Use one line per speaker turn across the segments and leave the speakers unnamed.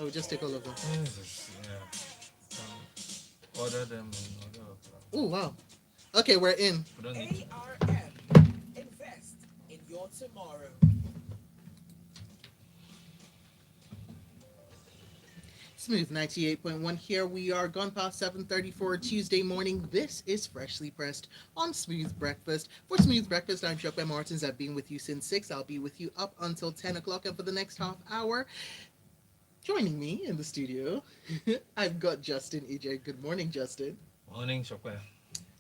Oh, just take all of them.
Yeah. Order them in order of.
Oh, wow. Okay, we're in.
We don't need to.
Invest in your tomorrow.
Smooth 98.1 here. We are gone past 7:30 for a Tuesday morning. This is Freshly Pressed on Smooth Breakfast. For Smooth Breakfast, I'm Chuck Martins. I've been with you since 6. I'll be with you up until 10 o'clock. And for the next half hour, joining me in the studio, I've got Justin EJ. Good morning, Justin.
Morning, Shopware.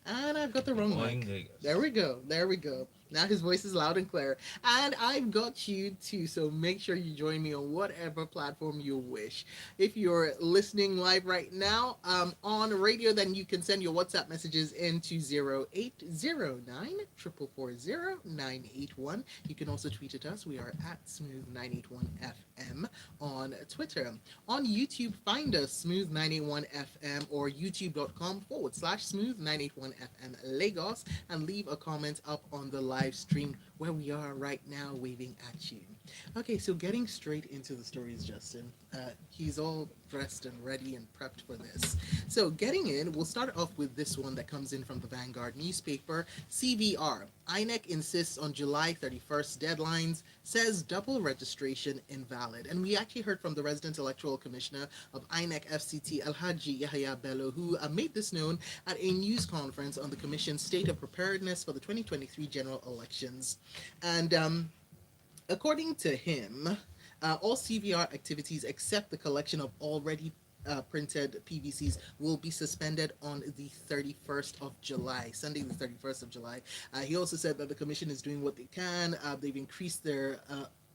And I've got the wrong
Morning,
mic. There
Lagos.
we go. There we go. Now his voice is loud and clear. And I've got you too, so make sure you join me on whatever platform you wish. If you're listening live right now on radio, then you can send your WhatsApp messages into 0809 440 981. You can also tweet at us. We are at Smooth981FM on Twitter. On YouTube, find us Smooth981FM or youtube.com/Smooth981FM Lagos and leave a comment up on the live stream where we are right now waving at you. Okay, so getting straight into the stories, Justin. He's all dressed and ready and prepped for this. So, getting in, we'll start off with this one that comes in from the Vanguard newspaper. CVR. INEC insists on July 31st deadlines, says double registration invalid. And we actually heard from the resident electoral commissioner of INEC FCT, Alhaji Yahya Bello, who made this known at a news conference on the commission's state of preparedness for the 2023 general elections. And according to him, all CVR activities except the collection of already printed PVCs will be suspended on the 31st of July, Sunday the 31st of July. He also said that the commission is doing what they can. They've increased their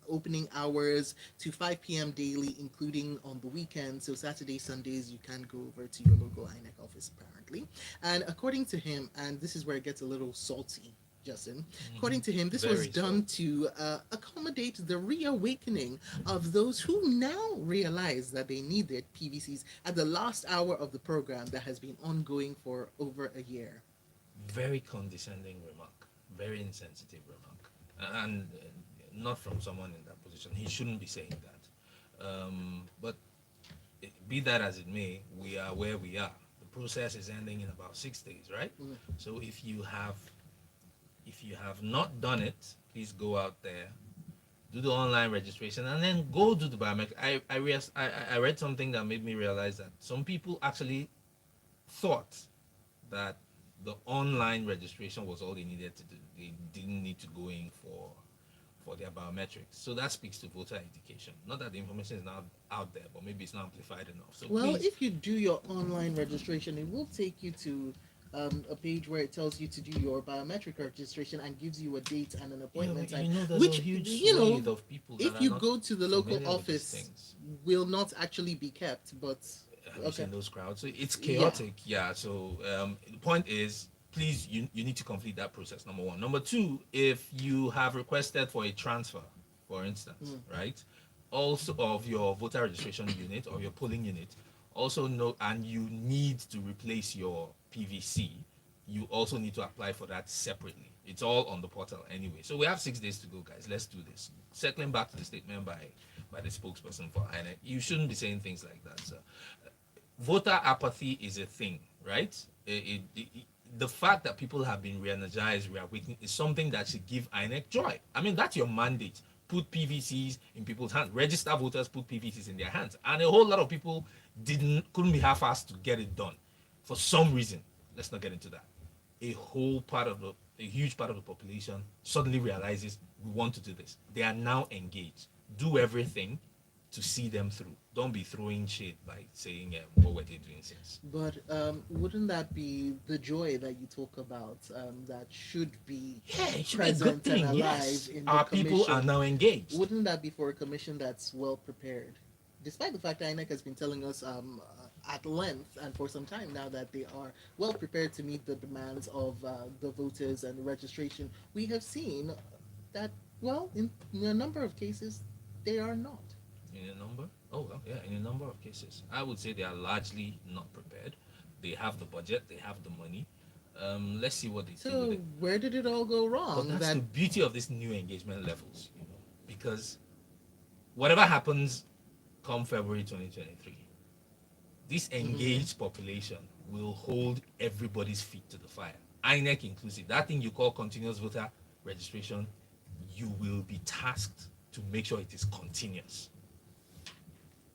opening hours to 5 p.m. daily, including on the weekend. So Saturday, Sundays, you can go over to your local INEC office, apparently. And according to him, and this is where it gets a little salty, Justin. According to him, this was
Very
done
salty.
to accommodate the reawakening of those who now realize that they needed PVCs at the last hour of the program that has been ongoing for over a year.
Very condescending remark. Very insensitive remark. And not from someone in that position. He shouldn't be saying that. But be that as it may, we are where we are. The process is ending in about 6 days, right?
Mm.
So if you have not done it, please go out there, do the online registration, and then go do the biometric. I read something that made me realize that some people actually thought that the online registration was all they needed to do. They didn't need to go in for their biometrics. So that speaks to voter education. Not that the information is not out there, but maybe it's not amplified enough. So
Well,
please,
if you do your online registration, it will take you to a page where it tells you to do your biometric registration and gives you a date and an
you know,
appointment time,
you know there's a
which,
huge
you know,
swathe of people that
if
are
you
not
go to the local
familiar with these
office,
things.
will not actually be kept. But
Have you
okay,
seen those crowds? So it's
yeah.
chaotic. Yeah. So the point is, please, you need to complete that process. Number one. Number two, if you have requested for a transfer, for instance,
Mm.
right, also of your voter registration unit or your polling unit, also know, and you need to replace your PVC, you also need to apply for that separately. It's all on the portal anyway. So we have 6 days to go, guys. Let's do this. Circling back to the statement by the spokesperson for INEC, you shouldn't be saying things like that, sir. Voter apathy is a thing, right? The fact that people have been re-energized, reawakened, is something that should give INEC joy. I mean, that's your mandate. Put PVCs in people's hands. Register voters, put PVCs in their hands. And a whole lot of people couldn't be half-assed to get it done. For some reason, let's not get into that. A huge part of the population suddenly realizes we want to do this. They are now engaged. Do everything to see them through. Don't be throwing shade by saying what were they doing since.
But wouldn't that be the joy that you talk about that should be
Yeah, it should be a good
present and
thing.
alive
Yes,
in the
our people are
commission?
now engaged.
Wouldn't that be for a commission that's well prepared? Despite the fact that INEC has been telling us at length and for some time now that they are well prepared to meet the demands of the voters and registration, we have seen that, well, in a number of cases, they are not.
In a number, oh well, yeah, in a number of cases, I would say they are largely not prepared. They have the budget, they have the money. Let's see what they do with
So
it.
where did it all go
But
wrong?
that's
That
the beauty of this new engagement levels, because whatever happens come February 2023, this
Mm-hmm.
engaged population will hold everybody's feet to the fire, INEC inclusive. That thing you call continuous voter registration, you will be tasked to make sure it is continuous.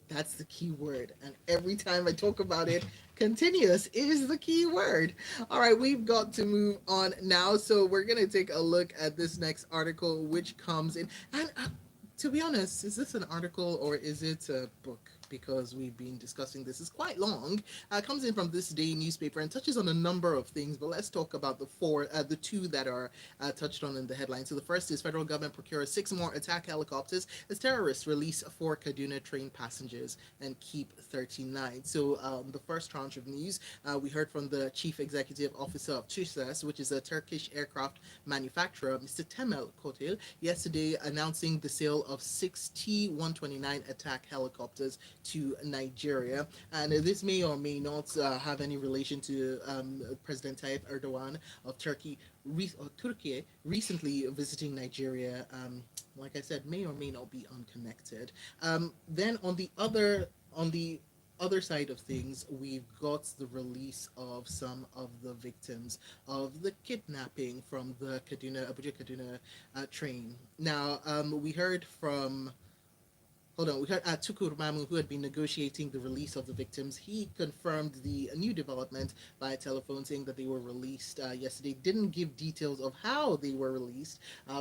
That's the key word. And every time I talk about it, continuous is the key word. All right, we've got to move on now. So we're going to take a look at this next article, which comes in. And to be honest, is this an article or is it a book? Because we've been discussing this. It's quite long. Comes in from This Day newspaper and touches on a number of things. But let's talk about the two that are touched on in the headline. So the first is federal government procures 6 more attack helicopters as terrorists release 4 Kaduna train passengers and keep 39. So the first tranche of news, we heard from the chief executive officer of TUSAS, which is a Turkish aircraft manufacturer, Mr. Temel Kotil, yesterday announcing the sale of 6 T-129 attack helicopters to Nigeria. And this may or may not have any relation to President Tayyip Erdogan of Turkey recently visiting Nigeria. Like I said, may or may not be unconnected. Then on the other side of things, we've got the release of some of the victims of the kidnapping from the Abuja Kaduna train. Now, we heard from Hold on, we heard Tukur Mamu, who had been negotiating the release of the victims. He confirmed the new development by telephone, saying that they were released yesterday. Didn't give details of how they were released,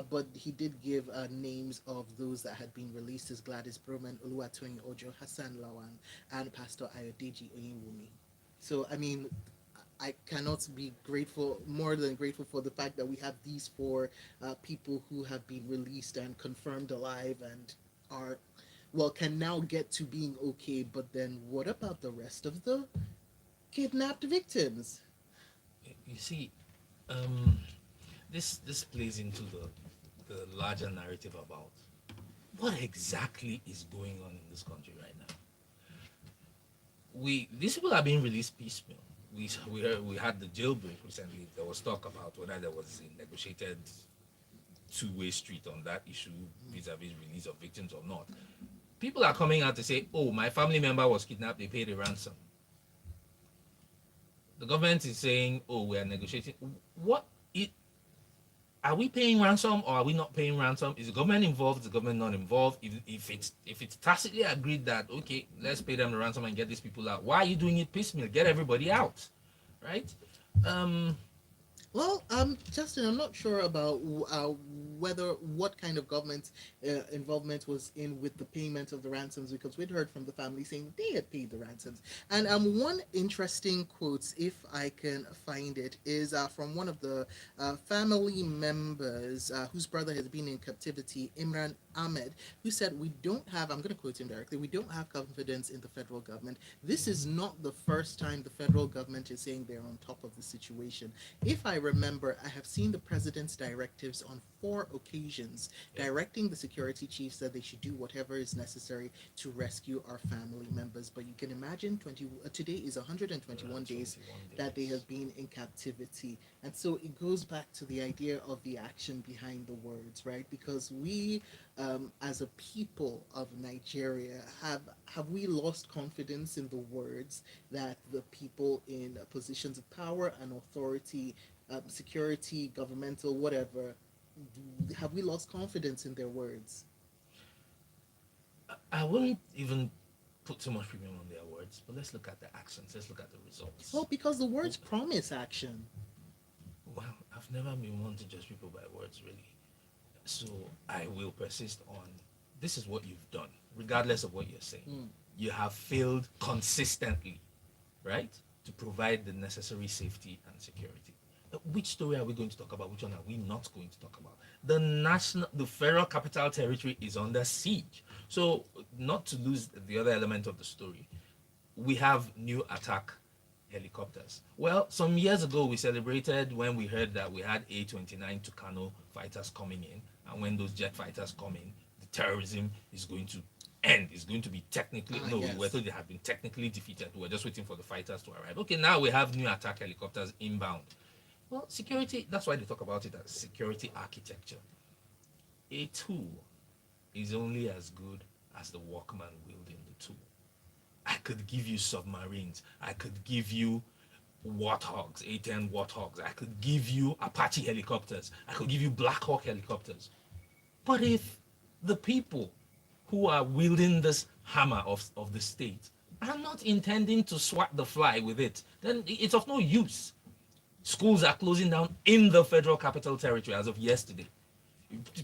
but he did give names of those that had been released as Gladys Broman, Oluwatoyin Ojo, Hassan Lawan, and Pastor Ayodeji Oyinwumi. So, I mean, I cannot be grateful, more than grateful, for the fact that we have these four people who have been released and confirmed alive and are, well, can now get to being okay. But then what about the rest of the kidnapped victims?
You see, um, this plays into the larger narrative about what exactly is going on in this country right now. These people are being released piecemeal. We had the jailbreak recently. There was talk about whether there was a negotiated two-way street on that issue vis-a-vis release of victims or not. People are coming out to say, "Oh, my family member was kidnapped. They paid a ransom." The government is saying, "Oh, we are negotiating." What it are we paying ransom or are we not paying ransom? Is the government involved? Is the government not involved? If it's tacitly agreed that, okay, let's pay them the ransom and get these people out, why are you doing it piecemeal? Get everybody out, right? Um,
Well, Justin, I'm not sure about whether what kind of government involvement was in with the payment of the ransoms, because we'd heard from the family saying they had paid the ransoms. And one interesting quote, if I can find it, is from one of the family members whose brother has been in captivity, Imran Ahmed, who said, "We don't have," I'm going to quote him directly, "we don't have confidence in the federal government. This is not the first time the federal government is saying they're on top of the situation. If I remember, I have seen the president's directives on 4 occasions
yeah,
directing the security chiefs that they should do whatever is necessary to rescue our family members." But you can imagine, today is 121 days
21
that they
days.
have been in captivity. And so it goes back to the idea of the action behind the words, right? Because we, as a people of Nigeria, have we lost confidence in the words that the people in positions of power and authority, security, governmental, whatever, have we lost confidence in their words?
I wouldn't even put too much premium on their words, but let's look at the actions. Let's look at the
Well,
results.
because the words promise action.
Well, I've never been one to judge people by words, really. So I will persist on this is what you've done, regardless of what you're saying.
Mm.
You have failed consistently, right, to provide the necessary safety and security. Which story are we going to talk about? Which one are we not going to talk about? The federal capital territory is under siege. So, not to lose the other element of the story, we have new attack helicopters. Well, some years ago, we celebrated when we heard that we had A-29 Tucano fighters coming in, and when those jet fighters come in, the terrorism is going to end. It's going to be technically, no, we were
Yes.
told they have been technically defeated. We're just waiting for the fighters to arrive. Okay, now we have new attack helicopters inbound. Well, security, that's why they talk about it as security architecture. A tool is only as good as the workman wielding the tool. I could give you submarines. I could give you Warthogs, A-10 Warthogs. I could give you Apache helicopters. I could give you Black Hawk helicopters. But if the people who are wielding this hammer of the state are not intending to swat the fly with it, then it's of no use. Schools are closing down in the Federal Capital Territory as of yesterday.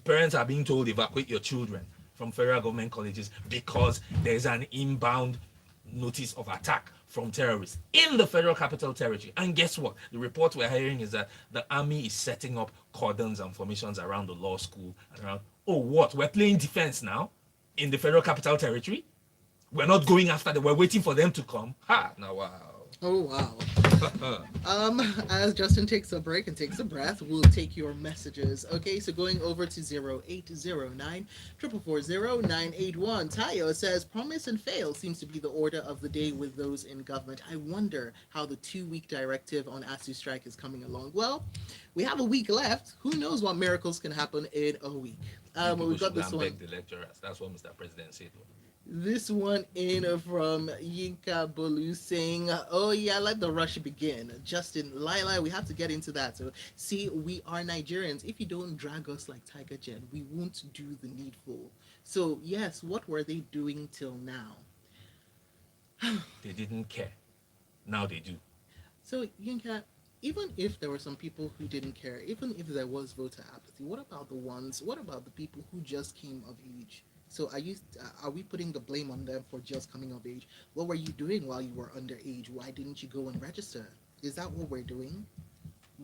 Parents are being told evacuate your children from federal government colleges because there's an inbound notice of attack from terrorists in the Federal Capital Territory. And guess what? The report we're hearing is that the army is setting up cordons and formations around the law school and around. Oh, what? We're playing defense now in the Federal Capital Territory? We're not going after them. We're waiting for them to come. Ha! Now, wow.
Oh wow. As Justin takes a break and takes a breath, we'll take your messages. Okay, so going over to 0809 440 981. Tayo says, promise and fail seems to be the order of the day with those in government. I wonder how the 2-week directive on ASU strike is coming along. Well, we have a week left. Who knows what miracles can happen in a week? We've got this one.
Beg the lecturers. That's what Mr. President said.
This one in from Yinka Bolu saying, oh yeah, let the rush begin. Justin, Lila, we have to get into that. So, see, we are Nigerians. If you don't drag us like Tiger Jen, we won't do the needful. So, yes, what were they doing till now?
They didn't care. Now they do.
So, Yinka, even if there were some people who didn't care, even if there was voter apathy, what about the people who just came of age? So are we putting the blame on them for just coming of age? What were you doing while you were underage? Why didn't you go and register? Is that what we're doing?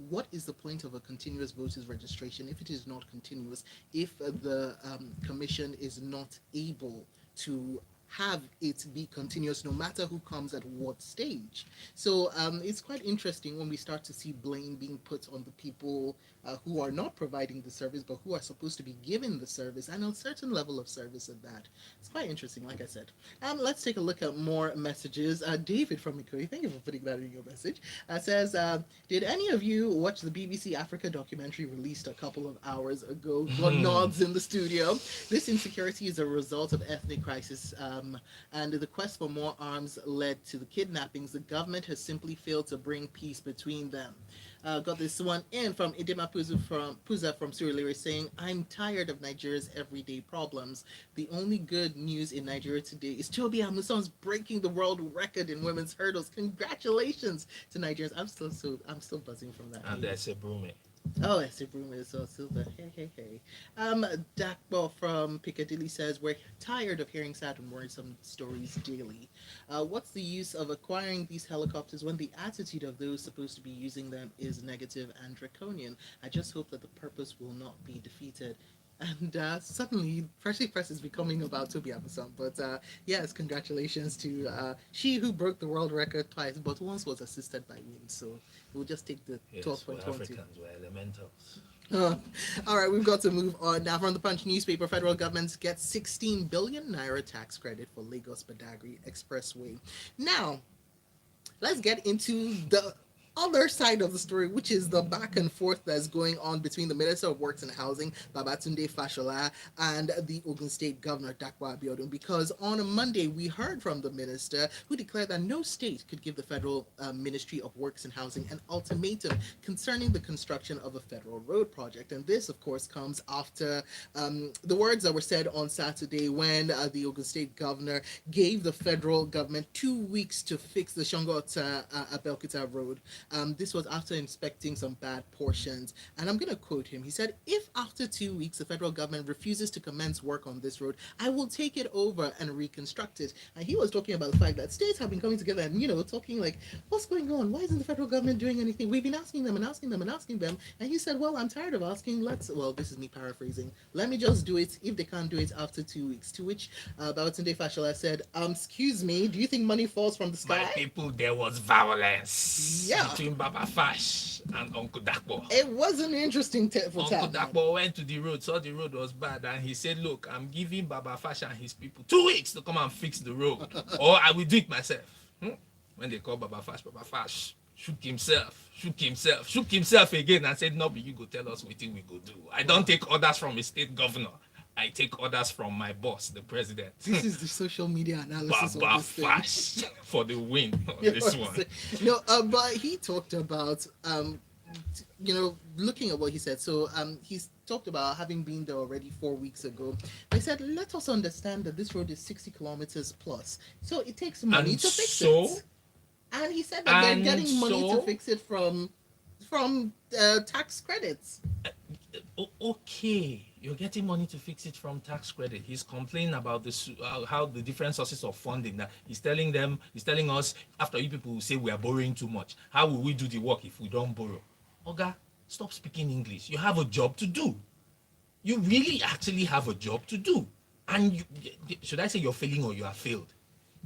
What is the point of a continuous voters registration if it is not continuous, if the commission is not able to have it be continuous no matter who comes at what stage? So it's quite interesting when we start to see blame being put on the people who are not providing the service but who are supposed to be giving the service and a certain level of service at that. It's quite interesting, like I said. Let's take a look at more messages. David from Ikoyi, thank you for putting that in your message, says, did any of you watch the BBC Africa documentary released a couple of hours ago? Got nods in the studio. This insecurity is a result of ethnic crisis, and the quest for more arms led to the kidnappings. The government has simply failed to bring peace between them. Got this one in from Idima Puza from Surulere saying, I'm tired of Nigeria's everyday problems. The only good news in Nigeria today is Toby Amuson's breaking the world record in women's hurdles. Congratulations to Nigerians. I'm still buzzing from that.
And there's a Brume.
Oh, it's a broom is so silver. Hey. Dakbo from Piccadilly says, we're tired of hearing sad and worrisome stories daily. What's the use of acquiring these helicopters when the attitude of those supposed to be using them is negative and draconian? I just hope that the purpose will not be defeated. And suddenly, Freshly Press is becoming about Toby Amusan. But yes, congratulations to she who broke the world record twice, but once was assisted by wind. So we'll just take the 12.12.
Africans were elementals.
All right, we've got to move on now. From the Punch newspaper, federal government gets 16 billion naira tax credit for Lagos Badagry Expressway. Now, let's get into the other side of the story, which is the back and forth that's going on between the Minister of Works and Housing, Babatunde Fashola, and the Ogun State Governor, Dakwa Abiodun, because on Monday we heard from the minister who declared that no state could give the Federal Ministry of Works and Housing an ultimatum concerning the construction of a federal road project. And this, of course, comes after the words that were said on Saturday when the Ogun State Governor gave the federal government 2 weeks to fix the Shongota Abelkuta Road. This was after inspecting some bad portions. And I'm going to quote him. He said, if after 2 weeks the federal government refuses to commence work on this road, I will take it over and reconstruct it. And he was talking about the fact that states have been coming together and, talking like, what's going on? Why isn't the federal government doing anything? We've been asking them and asking them and asking them. And he said, well, I'm tired of asking. This is me paraphrasing. Let me just do it if they can't do it after 2 weeks. To which Babatunde Fashola said, excuse me, do you think money falls from the sky?
My people, there was violence.
Yeah.
Between Baba Fash and Uncle Dakbo.
It was an interesting
Uncle Dakbo went to the road, saw the road was bad, and he said, look, I'm giving Baba Fash and his people 2 weeks to come and fix the road, or I will do it myself. When they called Baba Fash shook himself again and said, no, but you go tell us what we go do. I don't take orders from a state governor. I take orders from my boss, the president.
This is the social media analysis of
Baba
this thing.
Fash for the win on
You know
this
what I'm
one.
saying? No, but he talked about looking at what he said. So he's talked about having been there already 4 weeks ago. They said, let us understand that this road is 60 kilometers plus, so it takes money
And
to fix
so,
it. And he said that they're
and
getting money to
so,
fix it from tax credits.
okay, you're getting money to fix it from tax credit. He's complaining about this, how the different sources of funding. That he's telling us, after you people say we are borrowing too much, how will we do the work if we don't borrow? Oga, stop speaking English. You have a job to do. You really actually have a job to do. And should I say you're failing or you are failed?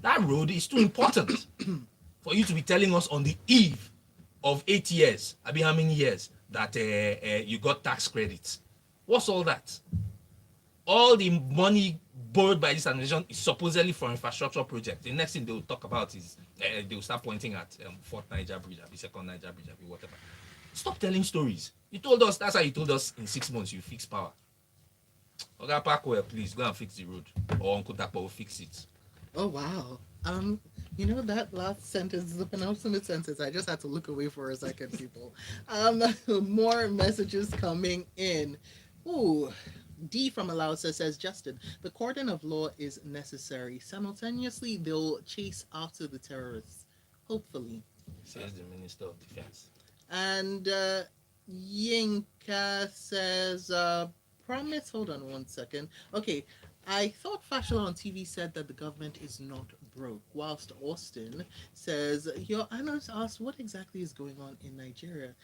That road is too important for you to be telling us on the eve of 8 years, I mean how many years, that you got tax credits. What's all that? All the money borrowed by this administration is supposedly for infrastructure projects. The next thing they will talk about is they will start pointing at fourth Niger Bridge, second Niger Bridge, whatever. Stop telling stories. You told us, that's how you told us in 6 months you fix power. Oga Parkwell, please go and fix the road, or Uncle Dapo will fix it.
Oh wow. That last sentence is the penultimate sentence. I just had to look away for a second, people. More messages coming in. Ooh. D from Alausa says, Justin, the cordon of law is necessary. Simultaneously, they'll chase after the terrorists. Hopefully.
Says the Minister of Defense.
And Yinka says, promise, hold on one second. Okay, I thought Fashola on TV said that the government is not broke, whilst Austin says, Your Honors asked what exactly is going on in Nigeria.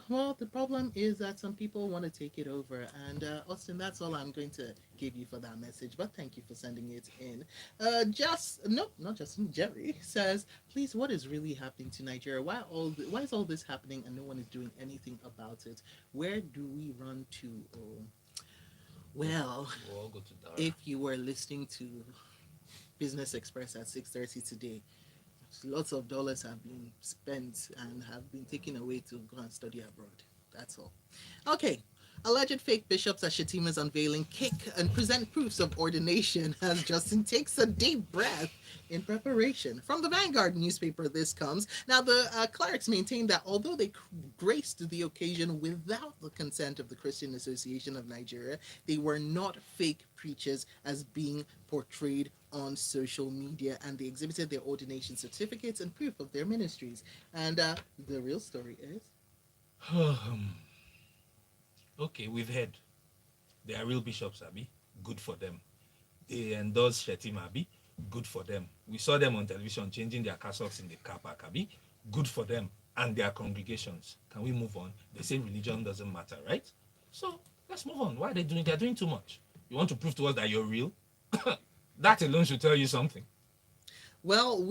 Well, the problem is that some people want to take it over, and Austin, that's all I'm going to give you for that message, but thank you for sending it in. Not Justin, Jerry says, please, what is really happening to Nigeria? Why is all this happening and no one is doing anything about it? Where do we run to? Oh, well,
We'll all go to Dara.
if you were listening to Business Express at 6:30 today, lots of dollars have been spent and have been taken away to go and study abroad. That's all. Okay. Alleged fake bishops at Shetima's unveiling kick and present proofs of ordination as Justin takes a deep breath in preparation. From the Vanguard newspaper, this comes. Now, the clerics maintain that although they graced the occasion without the consent of the Christian Association of Nigeria, they were not fake preachers as being portrayed on social media, and they exhibited their ordination certificates and proof of their ministries. And the real story is...
Okay, we've heard. They are real bishops, Abi. Good for them. They endorse Shetima, Abi. Good for them. We saw them on television changing their castles in the car park, Abi. Good for them and their congregations. Can we move on? They say religion doesn't matter, right? So let's move on. Why are they doing? They're doing too much. You want to prove to us that you're real? That alone should tell you something.
Well,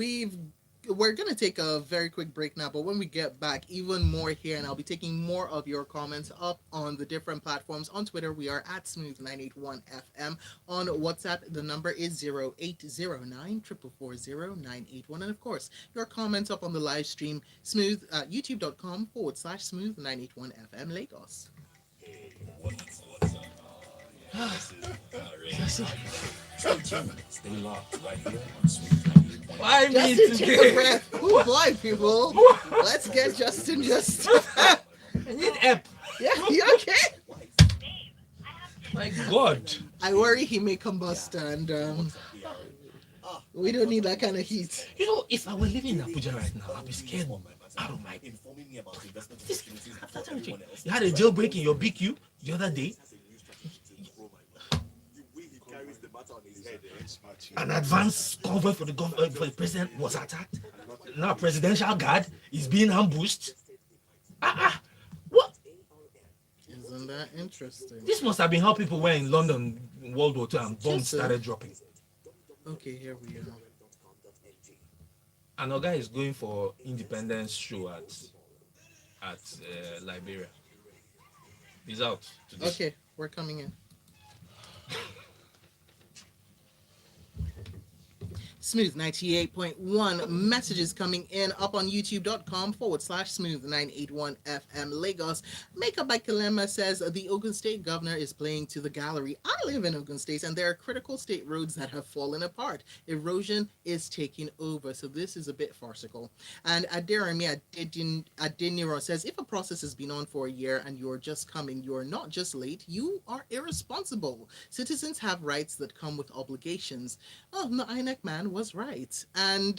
we're going to take a very quick break now, but when we get back, even more here, and I'll be taking more of your comments up on the different platforms. On Twitter, we are at Smooth981FM. On WhatsApp, the number is 0809 4440981. And of course, your comments up on the live stream, youtube.com/Smooth981FM Lagos.
Stay tuned. Stay locked right here on Smooth 98.
Why me
Justin, take a
today?
breath. Oh boy, people. Let's get Justin just...
I need help.
Yeah, you okay?
My God.
I worry he may combust, and we don't need that kind of heat.
You know, if I were living in Abuja right now, I'd be scared out of my... You had a jailbreak in your BQ the other day. An advanced cover for the president was attacked. Now presidential guard is being ambushed. What?
Isn't that interesting?
This must have been how people were in London in World War II and bombs started dropping.
Okay, here we are.
And Oga is going for Independence show at Liberia. He's out today.
Okay, we're coming in. Smooth 98.1 messages coming in up on youtube.com/smooth 981 FM Lagos. Makeup by Kalema says the Ogun State governor is playing to the gallery. I live in Ogun State and there are critical state roads that have fallen apart. Erosion is taking over. So this is a bit farcical. And Aderemi Adeniro says if a process has been on for a year and you're just coming, you're not just late, you are irresponsible. Citizens have rights that come with obligations. Oh, no, INEC man was right. And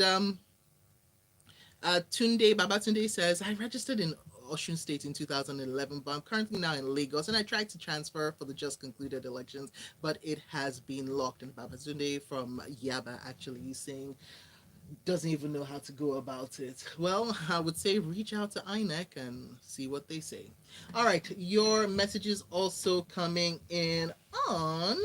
Tunde Babatunde says, I registered in Osun State in 2011, but I'm currently now in Lagos and I tried to transfer for the just concluded elections, but it has been locked. And Babatunde from Yaba actually saying, doesn't even know how to go about it. Well, I would say reach out to INEC and see what they say. All right, your messages also coming in on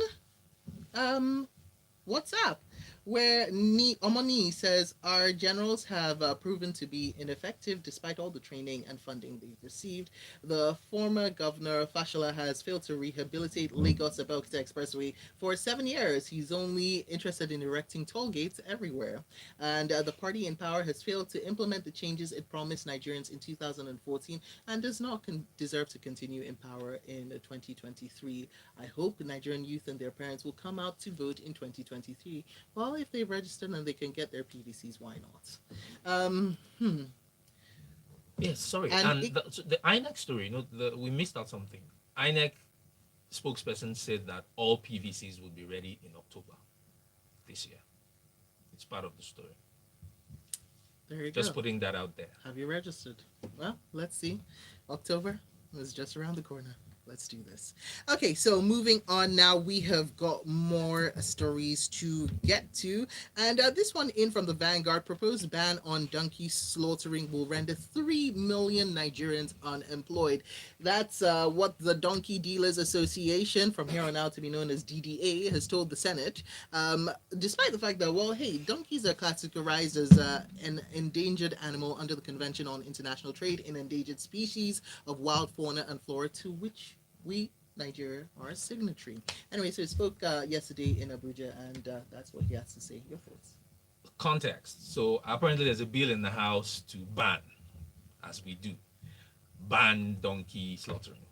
WhatsApp, where Omani says our generals have proven to be ineffective despite all the training and funding they've received. The former governor Fashola has failed to rehabilitate Lagos Abeokuta Expressway for 7 years. He's only interested in erecting toll gates everywhere, and the party in power has failed to implement the changes it promised Nigerians in 2014 and does not deserve to continue in power in 2023. I hope Nigerian youth and their parents will come out to vote in 2023. Well, if they've registered and they can get their PVCs, why not?
Yes, sorry.
And
And so the INEC story, we missed out something. INEC spokesperson said that all PVCs will be ready in October this year. It's part of the story.
There you
Just
go.
putting that out there.
Have you registered? Well, let's see. October is just around the corner. Let's do this. Okay, so moving on now, we have got more stories to get to. And this one in from the Vanguard: proposed ban on donkey slaughtering will render 3 million Nigerians unemployed. That's what the Donkey Dealers Association, from here on out to be known as DDA, has told the Senate. Despite the fact that, well, hey, donkeys are categorized as an endangered animal under the Convention on International Trade in Endangered Species of Wild Fauna and Flora, to which we, Nigeria, are a signatory. Anyway, so he spoke yesterday in Abuja, and that's what he has to say. Your thoughts?
Context. So apparently there's a bill in the House to ban, as we do, ban donkey slaughtering.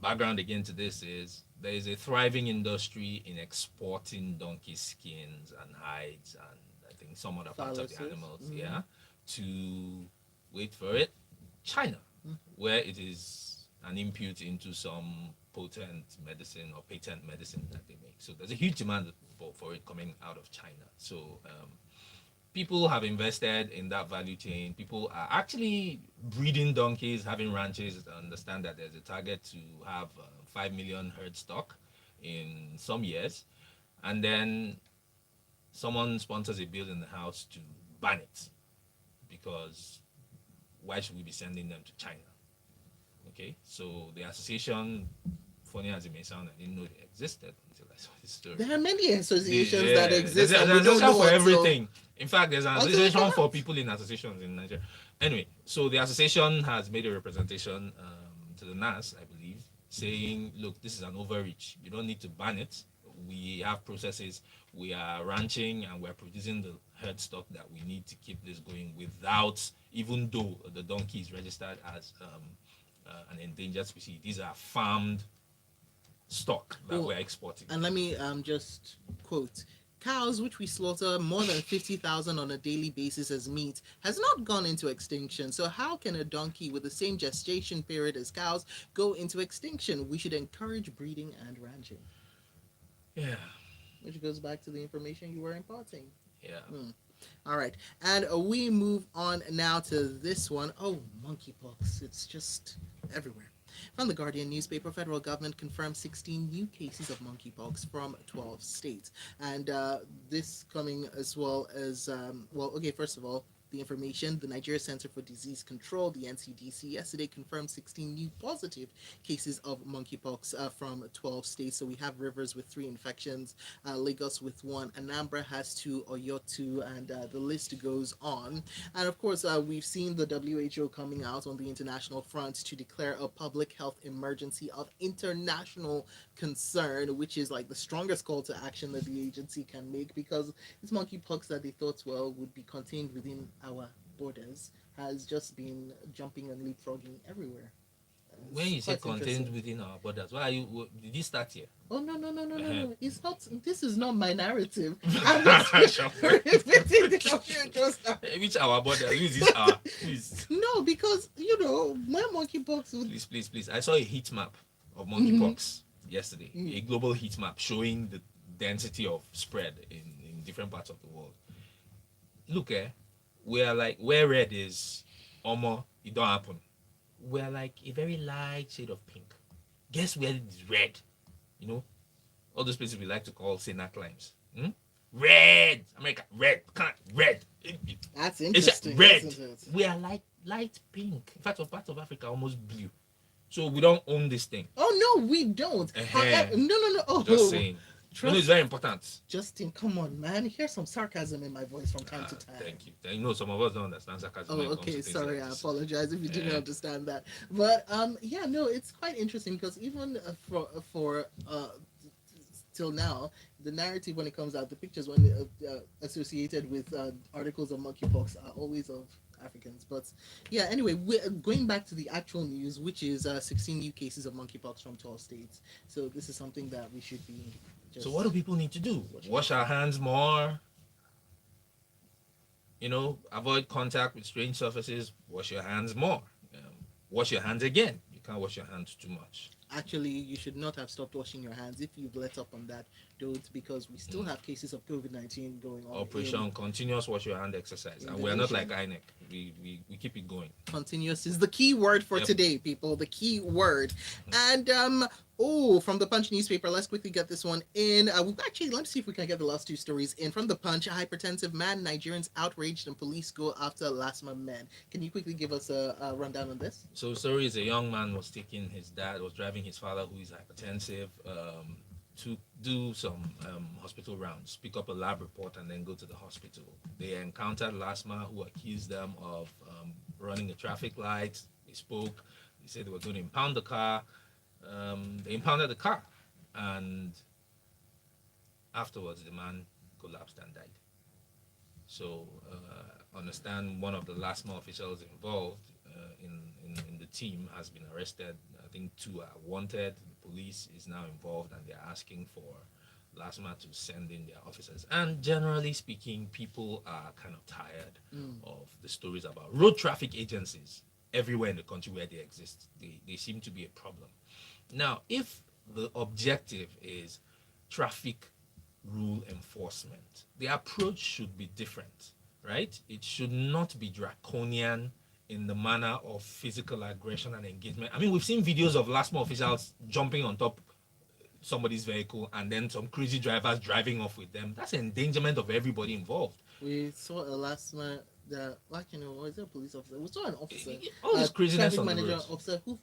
Background again to this is there is a thriving industry in exporting donkey skins and hides and I think some other parts of the animals, to, wait for it, China, where it is an input into some potent medicine or patent medicine that they make. So there's a huge demand for it coming out of China. So people have invested in that value chain. People are actually breeding donkeys, having ranches. I understand that there's a target to have 5 million herd stock in some years. And then someone sponsors a bill in the House to ban it, because why should we be sending them to China? Okay, so the association, funny as it may sound, I didn't know they existed until I saw this story.
There are many associations that exist.
There's
And
an
we don't
association
know
for
until-
everything. In fact, there's an
Until
association
it
for people in associations in Nigeria. Anyway, so the association has made a representation to the NAS, I believe, saying, look, this is an overreach. You don't need to ban it. We have processes. We are ranching and we're producing the herd stock that we need to keep this going without, even though the donkey is registered as an endangered species. These are farmed stock that we're exporting.
And let me just quote: cows, which we slaughter more than 50,000 on a daily basis as meat, has not gone into extinction. So how can a donkey with the same gestation period as cows go into extinction? We should encourage breeding and ranching.
Yeah.
Which goes back to the information you were imparting.
Yeah.
All right. And we move on now to this one. Oh, monkeypox. It's just everywhere. From the Guardian newspaper, federal government confirmed 16 new cases of monkeypox from 12 states. And this coming as well as, well, okay, first of all, the information. The Nigeria Center for Disease Control, the NCDC, yesterday confirmed 16 new positive cases of monkeypox from 12 states. So we have Rivers with 3 infections, Lagos with 1, Anambra has 2, Oyo 2, and the list goes on. And of course, we've seen the WHO coming out on the international front to declare a public health emergency of international concern, which is like the strongest call to action that the agency can make, because this monkeypox that they thought, well, would be contained within our borders has just been jumping and leapfrogging everywhere.
When you say
Quite
contained
interesting.
within our borders, why are you? Did you start here?
Oh, no, no, no, no, no,
Uh-huh.
no! It's not. This is not my narrative. I'm just repeating the you just.
Which our border? Who is this our? Please,
No, because my monkeypox would.
please. I saw a heat map of monkeypox yesterday. A global heat map showing the density of spread in different parts of the world. Look, we are like where red is, almost it don't happen. We are like a very light shade of pink. Guess where it is red? You know, all those places we like to call Sena climes. Red, America, red, red.
That's
It's just
interesting.
red.
Isn't it?
We are like light pink. In fact, a part of Africa almost blue. So we don't own this thing.
Oh no, we don't. However, no, no, no. Oh,
Just saying. You know, it's very important.
Justin, come on, man. Here's some sarcasm in my voice from time to time.
Thank you. You know, some of us don't understand sarcasm.
Oh,
when it comes
okay.
to things
Sorry,
like
I
this.
apologize if you didn't
Yeah.
understand that. But yeah, no, it's quite interesting because even for till now, the narrative when it comes out, the pictures when associated with articles of monkeypox are always of Africans. But yeah, anyway, we're going back to the actual news, which is 16 new cases of monkeypox from 12 states. So this is something that we should be.
So what do people need to do? Wash our hands more. You know, avoid contact with strange surfaces. Wash your hands more. Wash your hands again. You can't wash your hands too much.
Actually, you should not have stopped washing your hands. If you've let up on that, don't, because we still have cases of COVID-19 going on.
Operation Continuous Wash Your Hand exercise. And we're not like INEC. We keep it going.
Continuous is the key word for today, people. The key word. And from the Punch newspaper, let's quickly get this one in. Let's see if we can get the last 2 stories in. From the Punch, a hypertensive man, Nigerians outraged and police go after Lasma men. Can you quickly give us a rundown on this?
So the story is a young man was driving his father, who is hypertensive, to do some hospital rounds, pick up a lab report, and then go to the hospital. They encountered Lasma, who accused them of running a traffic light. They spoke. They said they were going to impound the car. They impounded the car, and afterwards the man collapsed and died. So understand one of the Lasma officials involved in the team has been arrested. I think 2 are wanted. The police is now involved, and they're asking for Lasma to send in their officers. And generally speaking, people are kind of tired of the stories about road traffic agencies everywhere in the country where they exist. They seem to be a problem. Now, if the objective is traffic rule enforcement, the approach should be different, right? It should not be draconian in the manner of physical aggression and engagement. I mean, we've seen videos of LASMA officials jumping on top somebody's vehicle and then some crazy drivers driving off with them. That's endangerment of everybody involved.
We saw a Lasma was it a police officer? We saw an officer,
All this craziness
traffic
on the
manager
roads.
officer who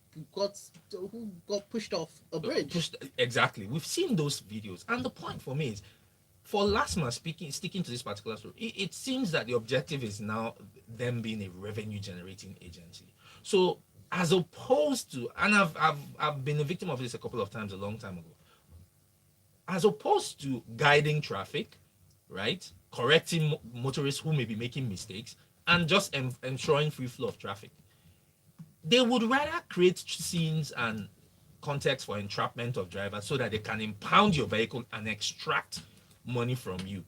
got pushed off a bridge.
Exactly. We've seen those videos. And the point for me is, for Lasma sticking to this particular story, it seems that the objective is now them being a revenue generating agency. So as opposed to, and I've been a victim of this a couple of times a long time ago, as opposed to guiding traffic, right, correcting motorists who may be making mistakes, and just ensuring free flow of traffic, they would rather create scenes and context for entrapment of drivers so that they can impound your vehicle and extract money from you.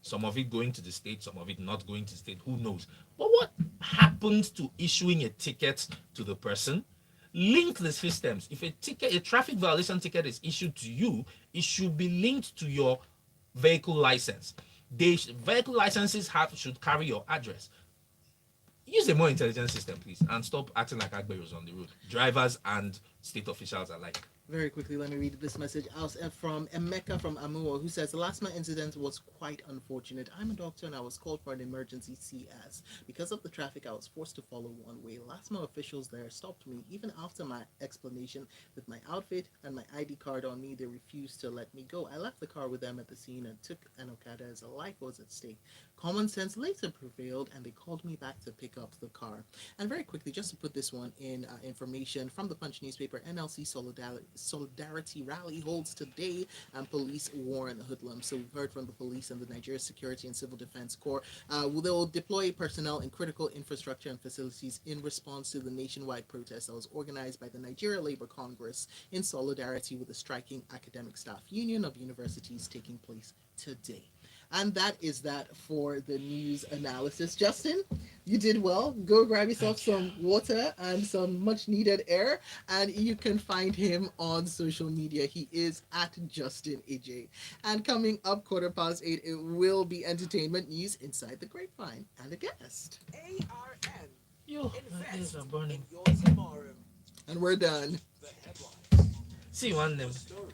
Some of it going to the state, some of it not going to the state, who knows. But what happens to issuing a ticket to the person? Link the systems. If a traffic violation ticket is issued to you, it should be linked to your vehicle license. Vehicle licenses should carry your address. Use a more intelligent system, please, and stop acting like Agberos on the road, drivers and state officials alike.
Very quickly, let me read this message out from Emeka from Amuo, who says the last month incident was quite unfortunate. I'm a doctor and I was called for an emergency CS. Because of the traffic, I was forced to follow one way. Last month, officials there stopped me. Even after my explanation with my outfit and my ID card on me, they refused to let me go. I left the car with them at the scene and took an Okada as a life was at stake. Common sense later prevailed and they called me back to pick up the car. And very quickly, just to put this one in information from the Punch newspaper, NLC Solidarity Rally holds today and police warn hoodlums. So we've heard from the police and the Nigeria Security and Civil Defense Corps. They'll deploy personnel in critical infrastructure and facilities in response to the nationwide protest that was organized by the Nigeria Labour Congress in solidarity with the striking academic staff union of universities taking place today. And that is that for the news analysis. Justin, you did well. Go grab yourself some water and some much needed air, and you can find him on social media. He is at Justin AJ. And coming up 8:15, it will be entertainment news inside the grapevine and a guest.
ARN.
Yo, my ears are burning.
In your tomorrow.
And we're done.
The headlines.
See one them.
Stories.